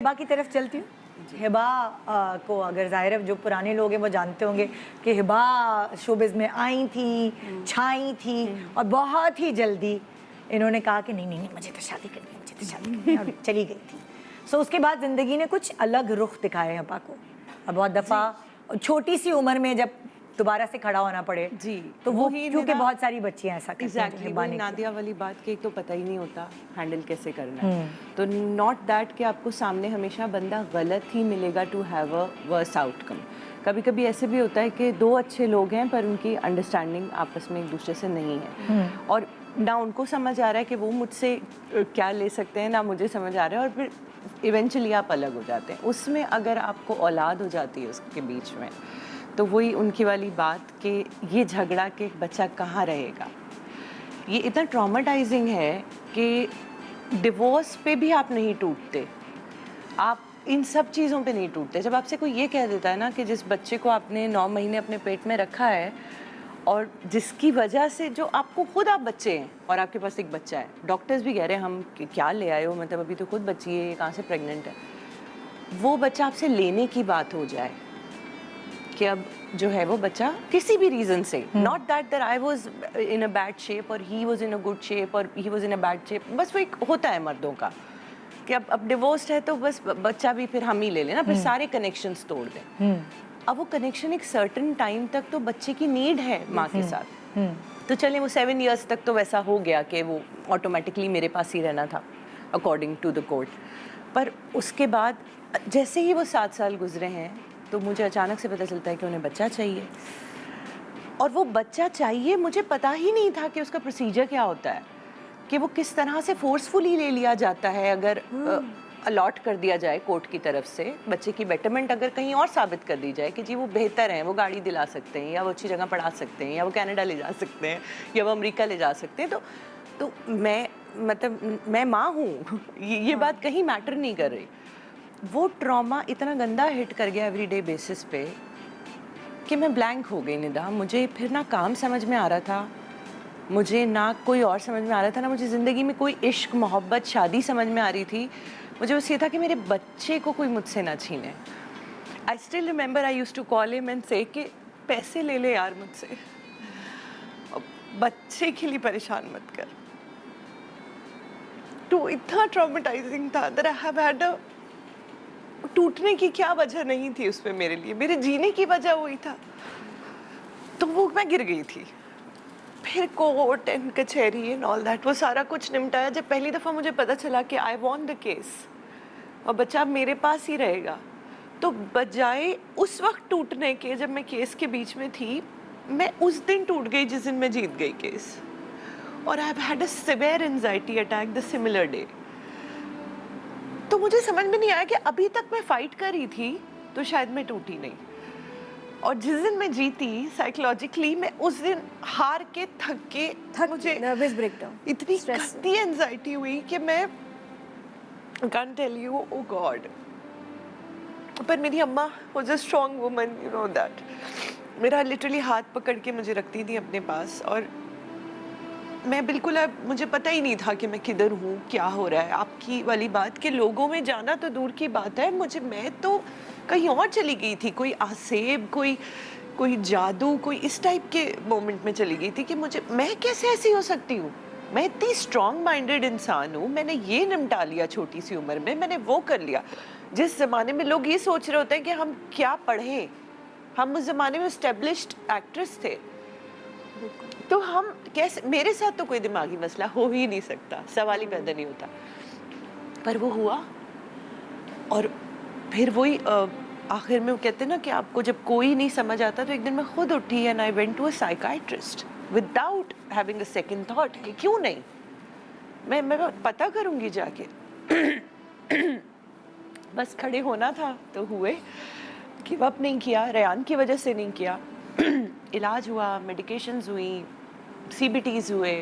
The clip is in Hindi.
हिबा की तरफ चलती हूँ। हिबा को अगर ज़ाहिर है जो पुराने लोग हैं वो जानते होंगे कि हिबा शोबिज़ में आई थी, छाई थी और बहुत ही जल्दी इन्होंने कहा कि नहीं नहीं नहीं मुझे तो शादी करनी है, मुझे तो शादी करनी है और चली गई थी। सो उसके बाद ज़िंदगी ने कुछ अलग रुख दिखाए हिबा को। अब बहुत दफ़ा छोटी सी उम्र में जब दोबारा से खड़ा होना पड़े जी, तो वो क्योंकि बहुत सारी बच्चियां ऐसा करती हैं। एग्जैक्टली वही नादिया वाली बात कि एक तो पता ही नहीं होता हैंडल कैसे करना है, तो नॉट दैट कि आपको सामने हमेशा बंदा गलत ही मिलेगा to have a worse outcome. कभी कभी ऐसे भी होता है कि दो अच्छे लोग हैं पर उनकी अंडरस्टैंडिंग आपस में एक दूसरे से नहीं है और ना उनको समझ आ रहा है कि वो मुझसे क्या ले सकते हैं, ना मुझे समझ आ रहा है और फिर इवेंचुअली आप अलग हो जाते हैं। उसमें अगर आपको औलाद हो जाती है उसके बीच में तो वही उनकी वाली बात कि ये झगड़ा कि बच्चा कहाँ रहेगा, ये इतना ट्रॉमेटाइजिंग है कि डिवोर्स पे भी आप नहीं टूटते, आप इन सब चीज़ों पे नहीं टूटते। जब आपसे कोई ये कह देता है ना कि जिस बच्चे को आपने 9 महीने अपने पेट में रखा है और जिसकी वजह से जो आपको खुद आप बच्चे हैं और आपके पास एक बच्चा है, डॉक्टर्स भी कह रहे हैं हम क्या ले आए हो, मतलब अभी तो खुद बच्ची है, कहाँ से प्रेग्नेंट है, वो बच्चा आपसे लेने की बात हो जाए कि अब जो है वो बच्चा किसी भी रीज़न से, not that that I was in a bad shape or he was in a good shape or he was in a bad shape, बस वो एक होता है मर्दों का कि अब डिवोर्स्ड है तो बस बच्चा भी फिर हम ही ले लेना, फिर सारे कनेक्शंस तोड़ दें। अब वो कनेक्शन एक सर्टेन टाइम तक तो बच्चे की नीड है माँ के साथ, तो चले वो 7 इयर्स तक तो वैसा हो गया कि वो ऑटोमेटिकली मेरे पास ही रहना था अकॉर्डिंग टू द कोर्ट। पर उसके बाद जैसे ही वो 7 साल गुजरे हैं तो मुझे अचानक से पता चलता है कि उन्हें बच्चा चाहिए और वो बच्चा चाहिए, मुझे पता ही नहीं था कि उसका प्रोसीजर क्या होता है, कि वो किस तरह से फोर्सफुली ले लिया जाता है अगर अलॉट कर दिया जाए कोर्ट की तरफ से, बच्चे की बेटरमेंट अगर कहीं और साबित कर दी जाए कि जी वो बेहतर हैं, वो गाड़ी दिला सकते हैं या वो अच्छी जगह पढ़ा सकते हैं या वो कनाडा ले जा सकते हैं या वो अमेरिका ले जा सकते हैं, तो मैं मतलब मैं माँ हूँ ये बात कहीं मैटर नहीं कर रही। वो ट्रॉमा इतना गंदा हिट कर गया एवरीडे बेसिस पे कि मैं ब्लैंक हो गई निदा। मुझे फिर ना काम समझ में आ रहा था, मुझे ना कोई और समझ में आ रहा था, ना मुझे ज़िंदगी में कोई इश्क मोहब्बत शादी समझ में आ रही थी। मुझे बस ये था कि मेरे बच्चे को कोई मुझसे ना छीने। I still remember I used to call him and say कि पैसे ले ले यार मुझसे, बच्चे के लिए परेशान मत कर। तो इतना ट्रॉमेटाइजिंग था that I have had a, टूटने की क्या वजह नहीं थी उसमें मेरे लिए, मेरे जीने की वजह वही था। तो वो मैं गिर गई थी, फिर कोर्ट एंड कचहरी एंड ऑल दैट, वो सारा कुछ निपटाया। जब पहली दफ़ा मुझे पता चला कि आई वॉन्ट द केस और बच्चा मेरे पास ही रहेगा, तो बजाय उस वक्त टूटने के जब मैं केस के बीच में थी, मैं उस दिन टूट गई जिस दिन मैं जीत गई केस। और I have had a severe anxiety attack the similar day. तो मुझे समझ में नहीं आया कि अभी तक मैं फाइट कर रही थी तो शायद मैं टूटी नहीं, और जिस दिन मैं जीती साइकोलॉजिकली, मैं उस दिन हार के थक मुझे नर्वस ब्रेकडाउन, इतनी गंदी एंजाइटी हुई कि मैं can tell you, oh god. पर मेरी अम्मा was a strong woman, you know that. मेरा लिटरली हाथ पकड़ के मुझे रखती थी अपने पास और मैं बिल्कुल, अब मुझे पता ही नहीं था कि मैं किधर हूँ, क्या हो रहा है। आपकी वाली बात कि लोगों में जाना तो दूर की बात है, मैं तो कहीं और चली गई थी, कोई आसेब, कोई जादू, कोई इस टाइप के मोमेंट में चली गई थी कि मैं कैसे ऐसी हो सकती हूँ। मैं इतनी स्ट्रॉन्ग माइंडेड इंसान हूँ, मैंने ये निपटा लिया छोटी सी उम्र में, मैंने वो कर लिया। जिस ज़माने में लोग ये सोच रहे होते हैं कि हम क्या पढ़ें, हम उस ज़माने में एस्टेब्लिश्ड एक्ट्रेस थे, तो हम कैसे, मेरे साथ तो कोई दिमागी मसला हो ही नहीं सकता, सवाल ही पैदा नहीं होता। पर वो हुआ और फिर वही आखिर में वो कहते हैं ना कि आपको जब कोई नहीं समझ आता, तो एक दिन मैं खुद उठी and I went to a psychiatrist without having a second thought कि क्यों नहीं, मैं पता करूंगी जाके। बस खड़े होना था तो हुए, गिव अप नहीं किया, रेयान की वजह से नहीं किया। इलाज हुआ, मेडिकेशंस हुई, CBTs हुए,